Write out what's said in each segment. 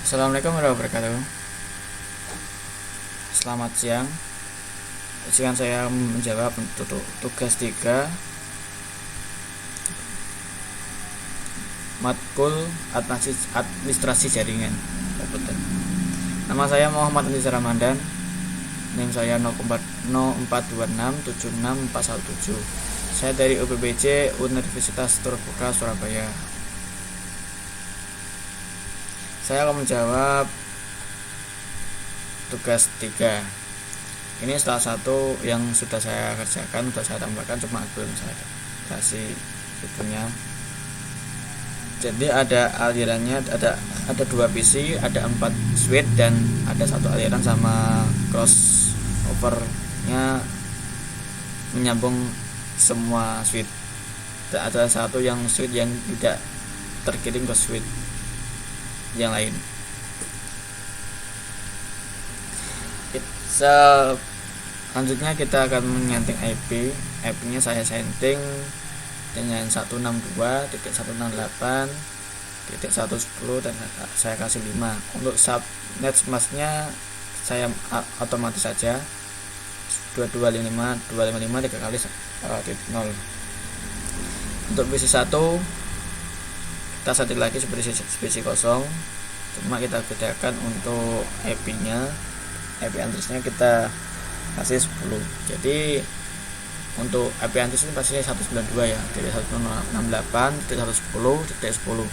Assalamualaikum warahmatullahi wabarakatuh. Selamat siang. Sekarang saya menjawab untuk tugas 3 matkul administrasi jaringan komputer. Nama saya Muhammad Andisa Ramadan. NIM saya 0426766417. Saya dari UPBJ Universitas Terbuka Surabaya. Saya akan menjawab tugas 3. Ini salah satu yang sudah saya kerjakan, sudah saya tambahkan, cuma belum saya kasih bukunya. Jadi ada alirannya, ada 2 PC, ada 4 switch dan ada 1 aliran sama crossovernya menyambung semua switch. Dan ada satu yang switch yang tidak terkirim ke switch yang lain. Selanjutnya kita akan menyanting IP. IP-nya saya setting dengan 162.168.110 dan saya kasih 5. Untuk subnet masknya saya otomatis saja 2255 3 kali 0. Untuk PC1 kita setting lagi seperti PC kosong, cuma kita bedakan untuk IP-nya, IP address-nya kita kasih 10. Jadi untuk IP address ini pastinya 192 ya, jadi 168.110.10.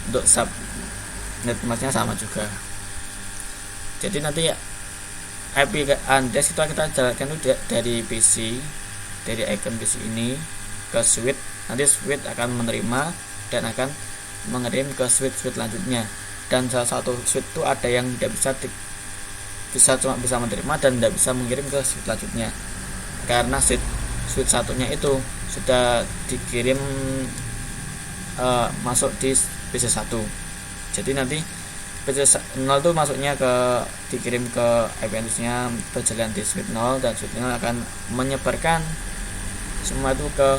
Untuk subnet masknya sama juga. Jadi nanti IP address kita jalankan itu dari PC, dari icon PC ini ke switch. Nanti switch akan menerima dan akan mengirim ke switch selanjutnya. Dan salah satu switch itu ada yang tidak cuma bisa menerima dan tidak bisa mengirim ke switch selanjutnya, karena switch satunya itu sudah dikirim masuk di PC1. Jadi nanti PC0 itu masuknya dikirim ke IP address-nya, berjalan di switch 0 dan switch 0 akan menyebarkan semua itu ke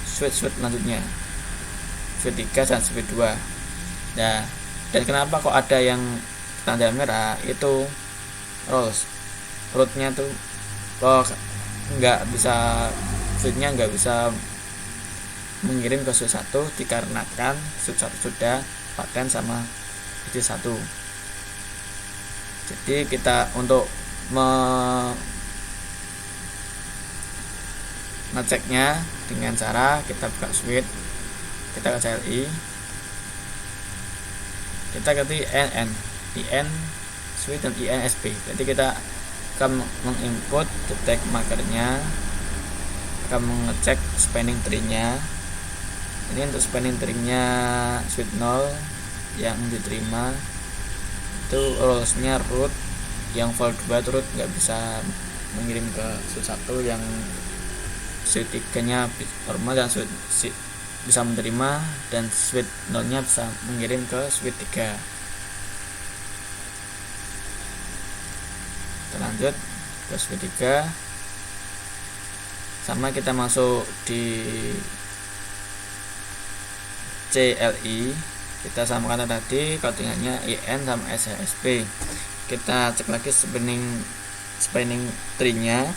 switch selanjutnya, switch 3 dan switch 2. Nah, dan kenapa kok ada yang tanda merah itu rootnya tuh kok nggak bisa, switchnya nggak bisa mengirim ke switch 1 dikarenakan switch 1 sudah paten sama switch 1. Jadi kita untuk ngeceknya dengan cara kita buka switch, kita ke CLI, kita ketik IN switch dan INSP. Jadi kita akan menginput detect markernya, akan mengecek spanning tree-nya. Ini untuk spanning tree-nya switch 0 yang diterima itu roles-nya root, yang volt 2 root nggak bisa mengirim ke switch 1, yang switch 3-nya normal dan switch bisa menerima, dan switch 0-nya bisa mengirim ke switch 3. Kita lanjut ke switch 3, sama kita masuk di CLI, kita samakan tadi codingannya IN sama SHSP. Kita cek lagi spanning tree-nya,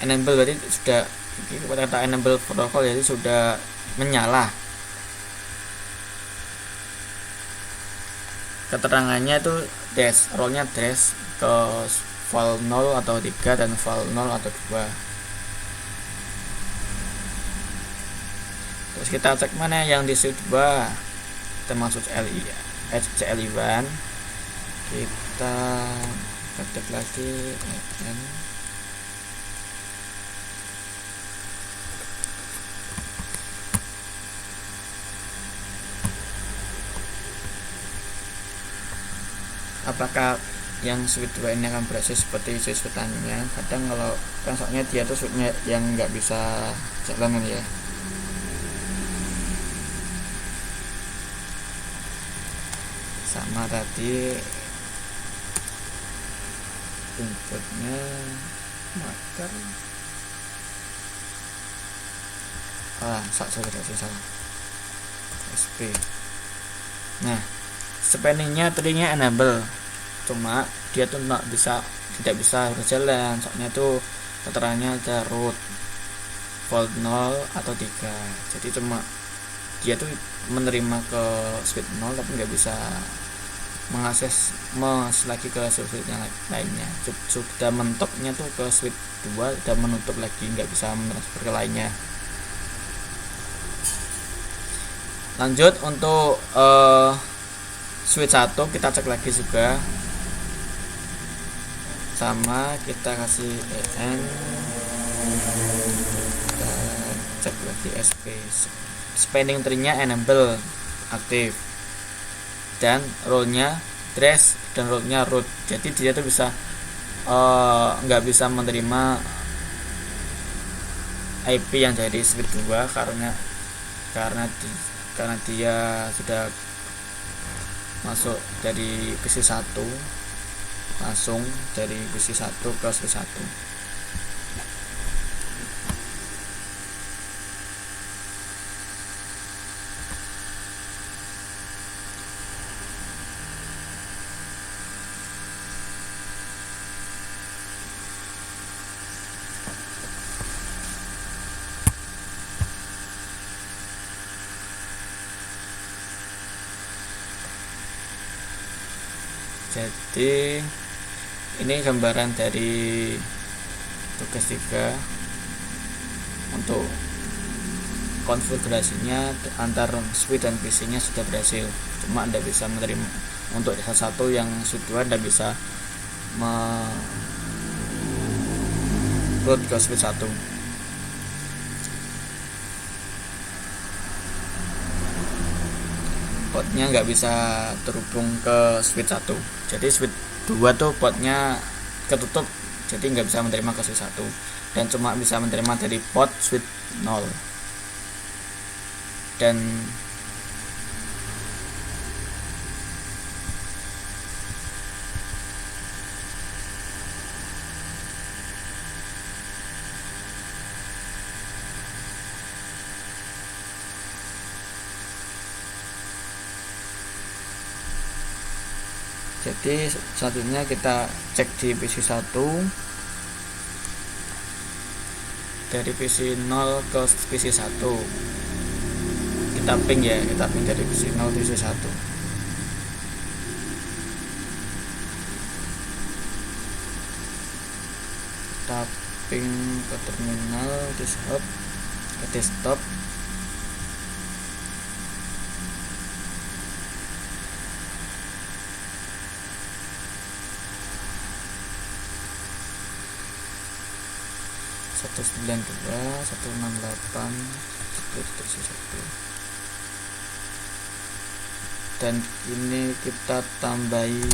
enable berarti sudah, kata enable protocol jadi sudah menyala. Keterangannya itu dash, rollnya dash ke val 0 atau 3 dan val 0 atau 2. Terus kita cek mana yang di switch 2, kita masuk CLI1, kita ketik lagi IN. Apakah yang switch 2 ini akan berhasil seperti switch pertanyaan? Kadang kalau kan soalnya dia tuh switchnya yang nggak bisa jalan ya. Sama tadi inputnya marker salah SP. Nah, spanningnya tadinya enable, cuma dia tuh tidak bisa berjalan, soalnya tuh keterangannya ada root volt 0 atau 3. Jadi cuma dia tuh menerima ke switch 0 tapi nggak bisa mengakses lagi ke switch yang lainnya. Sudah mentoknya tuh ke switch 2 dan menutup lagi, nggak bisa mentransfer ke lainnya. Lanjut untuk switch 1 kita cek lagi juga, sama kita kasih EN, kita cek lagi SP, spanning tree-nya enable aktif, dan role-nya trace dan role-nya root. Jadi dia tuh bisa nggak bisa menerima IP yang dari switch 2 karena dia sudah masuk dari PC 1, langsung dari PC 1 ke switch 1. Jadi ini gambaran dari tugas 3 untuk konfigurasinya antar switch dan PC nya sudah berhasil, cuma Anda bisa menerima untuk salah satu yang switch 2 Anda bisa root ke switch 1. Portnya nggak bisa terhubung ke switch 1, jadi switch 2 tuh portnya ketutup, jadi nggak bisa menerima ke switch 1 dan cuma bisa menerima dari port switch 0. Dan jadi selanjutnya kita cek di PC 1, dari PC 0 ke PC 1 kita ping dari PC 0 ke PC 1. Kita ping ke terminal ke desktop, satu 168 dan ini kita tambahi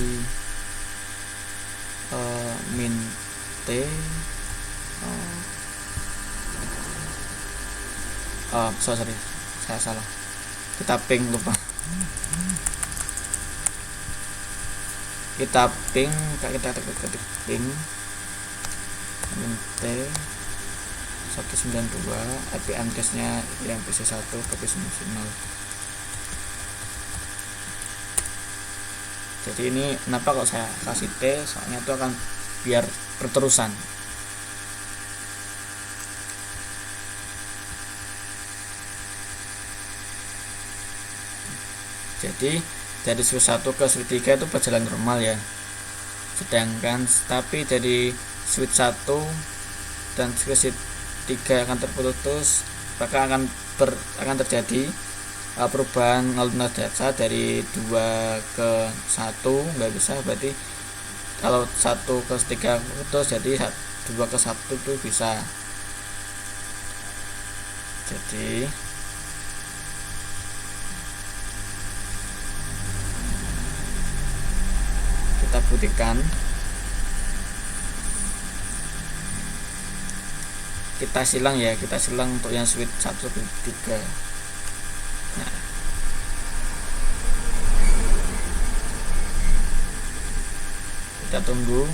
min T sorry saya salah, kita ping lupa, kita ketik ping min T 192 IP address nya yang PC 1 ke PC 0. Jadi ini kenapa kok saya kasih T, soalnya itu akan biar berterusan. Jadi dari switch 1 ke switch 3 itu berjalan normal ya, sedangkan tapi dari switch 1 dan switch 3 akan terputus, maka akan terjadi perubahan alumni data dari 2 ke 1 nggak bisa, berarti kalau 1 ke 3 putus, jadi 2 ke 1 itu bisa. Jadi kita buktikan, kita silang untuk yang switch 1 ke 3. Nah, kita tunggu.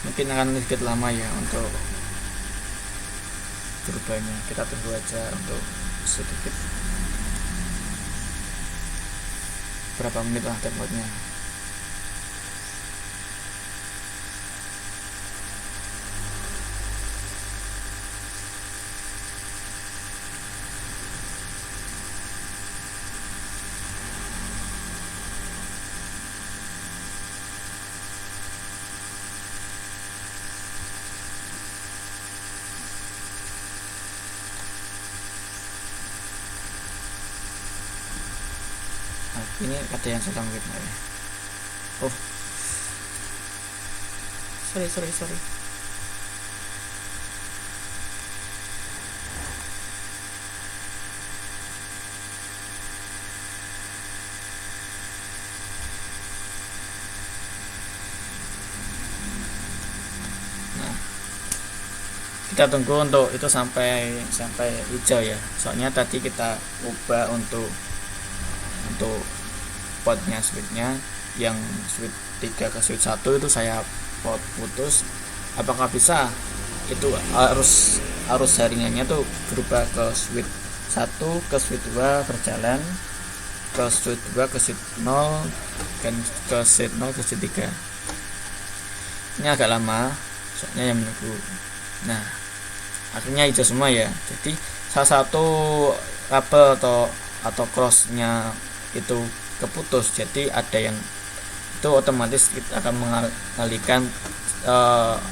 Mungkin akan sedikit lama ya untuk berubahnya. Kita tunggu aja untuk sedikit, berapa menit lah downloadnya. Nah, ini ada yang sedang webnya ya. Oh, sorry. Nah, kita tunggu untuk itu sampai hijau ya. Soalnya tadi kita ubah untuk potnya switchnya, yang switch 3 ke switch 1 itu saya putus. Apakah bisa itu arus jaringannya tuh berubah ke switch 1 ke switch 2 berjalan, ke switch 2 ke switch 0, dan ke switch 0 ke switch 3. Ini agak lama soalnya yang menunggu. Nah, akhirnya hijau semua ya. Jadi salah satu kabel atau crossnya itu keputus, jadi ada yang itu otomatis kita akan mengalihkan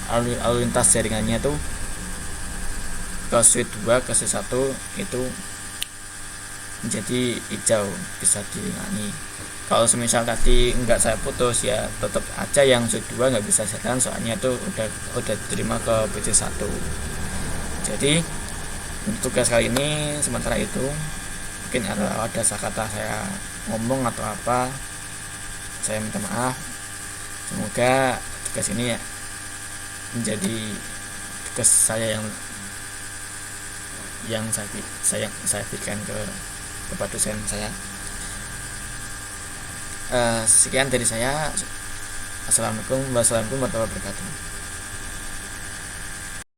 lalu lintas jaringannya tuh ke switch 2 ke switch 1 itu menjadi hijau, bisa dilingangi. Kalau semisal tadi enggak saya putus ya tetap aja yang switch 2 nggak bisa jalan, soalnya itu udah diterima ke PC 1. Jadi untuk tugas kali ini sementara itu, mungkin ada kata saya ngomong atau apa, saya minta maaf. Semoga tugas ini ya menjadi tugas saya yang saya berikan kepada dosen saya. Sekian dari saya. Assalamualaikum warahmatullahi wabarakatuh.